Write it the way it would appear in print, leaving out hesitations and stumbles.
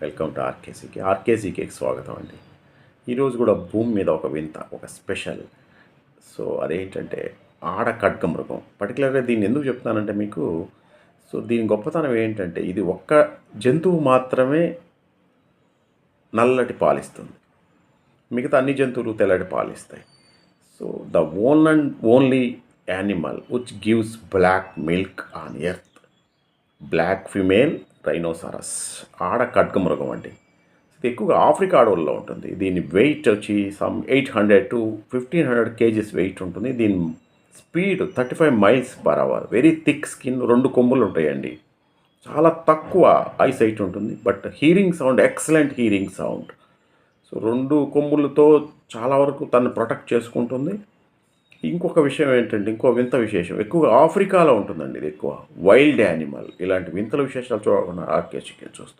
Welcome to ఆర్కేసీకి స్వాగతం అండి. ఈరోజు కూడా భూమి మీద ఒక వింత, ఒక స్పెషల్. సో అదేంటంటే ఆడ ఖడ్గమృగం. పర్టికులర్గా దీన్ని ఎందుకు చెప్తానంటే మీకు, దీని గొప్పతనం ఏంటంటే ఇది ఒక్క జంతువు మాత్రమే నల్లటి పాలిస్తుంది. మిగతా అన్ని జంతువులు తెల్లటి పాలిస్తాయి. So the only animal which gives black milk on earth. Black female rhinoceros, ఆడ ఖడ్గమృగం అండి. ఇది ఎక్కువగా ఆఫ్రికా అడవుల్లో ఉంటుంది. దీని వెయిట్ వచ్చి సమ్ 800 to 1500 kgs వెయిట్ ఉంటుంది. దీని speed 35 miles per hour. Very thick skin, 2 కొమ్ములు ఉంటాయండి. చాలా తక్కువ ఐసైట్ ఉంటుంది, but hearing sound excellent hearing sound. So 2 కొమ్ములతో చాలా వరకు తను ప్రొటెక్ట్ చేసుకుంటుంది. ఇంకొక విషయం ఏంటంటే, ఇంకో వింత విశేషం, ఎక్కువగా ఆఫ్రికాలో ఉంటుందండి. ఇది ఎక్కువ వైల్డ్ యానిమల్. ఇలాంటి వింతల విశేషాలు చూడకుండా ఆర్కే చికెన్ చూస్తాం.